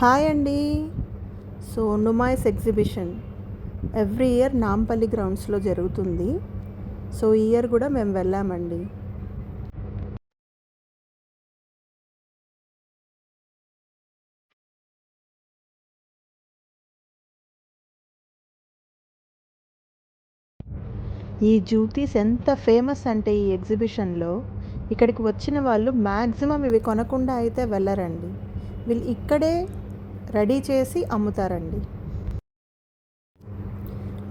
Hi అండి. So Numaish exhibition every year Nampally గ్రౌండ్స్లో జరుగుతుంది. సో ఈ ఇయర్ కూడా మేము వెళ్ళామండి. ఈ జ్యూతీస్ ఎంత ఫేమస్ అంటే ఈ ఎగ్జిబిషన్లో ఇక్కడికి వచ్చిన వాళ్ళు మ్యాక్సిమం ఇవి కొనకుండా అయితే వెళ్ళరండి. వీళ్ళు ఇక్కడే రెడీ చేసి అమ్ముతారండి.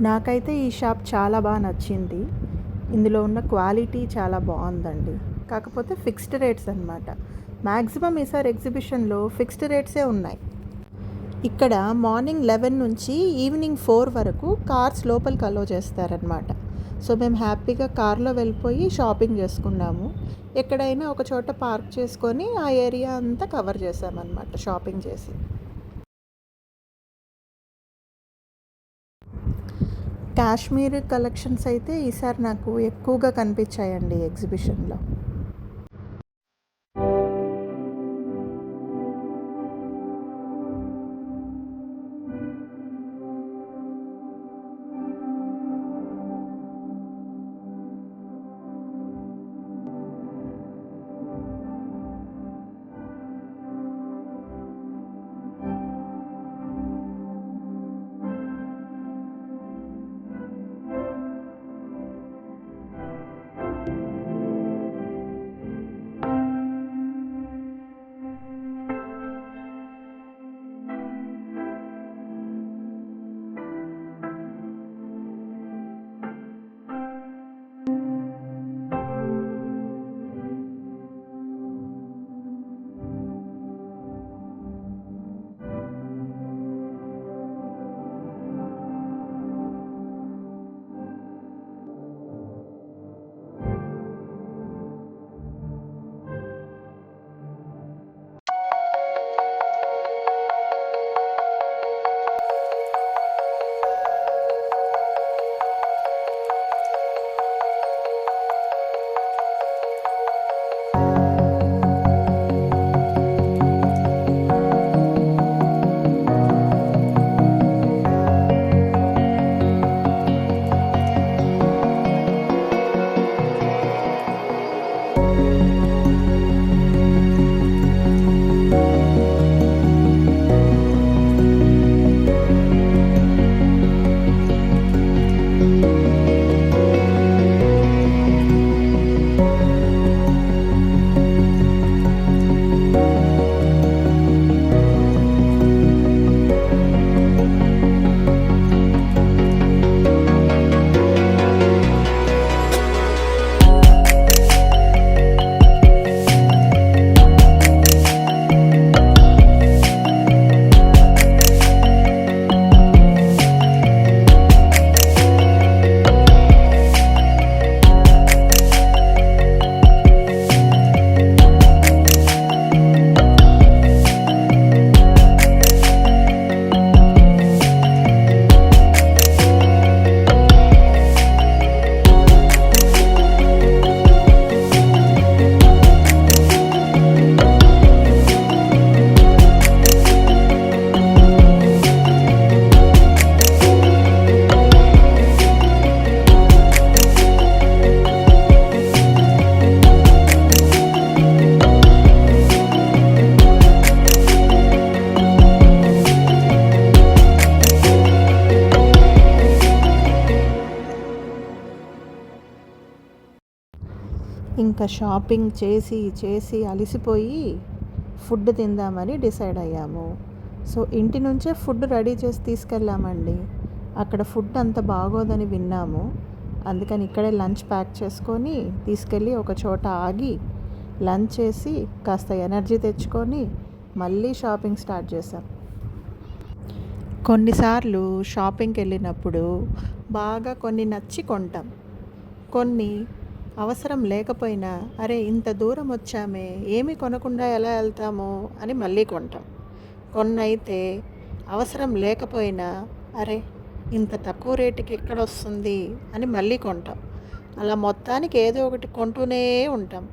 నాకైతే ఈ షాప్ చాలా బాగా నచ్చింది. ఇందులో ఉన్న క్వాలిటీ చాలా బాగుందండి. కాకపోతే ఫిక్స్డ్ రేట్స్ అన్నమాట. మ్యాక్సిమం ఈసారి ఎగ్జిబిషన్లో ఫిక్స్డ్ రేట్సే ఉన్నాయి. ఇక్కడ మార్నింగ్ 11 నుంచి ఈవినింగ్ 4 వరకు కార్స్ లోపలికి అలో చేస్తారనమాట. సో మేము హ్యాపీగా కార్లో వెళ్ళిపోయి షాపింగ్ చేసుకున్నాము. ఎక్కడైనా ఒక చోట పార్క్ చేసుకొని ఆ ఏరియా అంతా కవర్ చేసామన్నమాట షాపింగ్ చేసి. కాశ్మీర్ కలెక్షన్స్ అయితే ఈసారి నాకు ఎక్కువగా కనిపించాయండి ఎగ్జిబిషన్లో. ఇంకా షాపింగ్ చేసి చేసి అలసిపోయి ఫుడ్ తిందామని డిసైడ్ అయ్యాము. సో ఇంటి నుంచే ఫుడ్ రెడీ చేసి తీసుకెళ్ళామండి. అక్కడ ఫుడ్ అంత బాగోదని విన్నాము. అందుకని ఇక్కడే లంచ్ ప్యాక్ చేసుకొని తీసుకెళ్ళి ఒక చోట ఆగి లంచ్ చేసి కాస్త ఎనర్జీ తెచ్చుకొని మళ్ళీ షాపింగ్ స్టార్ట్ చేసాం. కొన్నిసార్లు షాపింగ్కి వెళ్ళినప్పుడు బాగా కొన్ని నచ్చి కొంటాం. కొన్ని అవసరం లేకపోయినా అరే ఇంత దూరం వచ్చామే ఏమీ కొనకుండా ఎలా వెళ్తాము అని మళ్ళీ కొంటాం. కొన్ని అయితే అవసరం లేకపోయినా అరే ఇంత తక్కువ రేటుకి ఎక్కడ వస్తుంది అని మళ్ళీ కొంటాం. అలా మొత్తానికి ఏదో ఒకటి కొంటూనే ఉంటాం.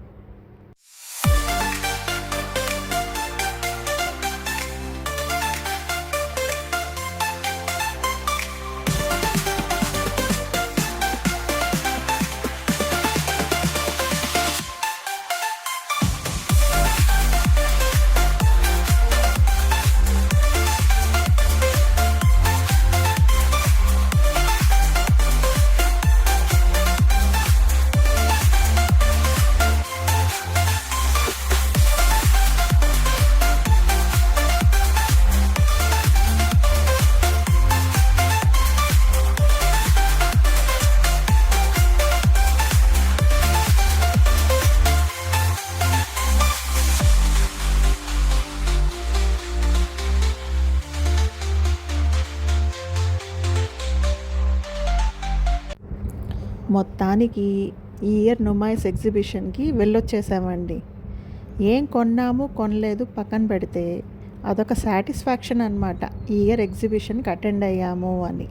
మొత్తానికి ఈ ఇయర్ నుమాయిస్ ఎగ్జిబిషన్కి వెళ్ళొచ్చేసామండి. ఏం కొన్నాము కొనలేదు పక్కన పెడితే అదొక సాటిస్ఫాక్షన్ అనమాట, ఈ ఇయర్ ఎగ్జిబిషన్కి అటెండ్ అయ్యాము అని.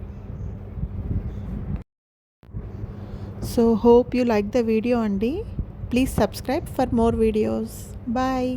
So hope you like the video అండి. Please subscribe for more videos. Bye.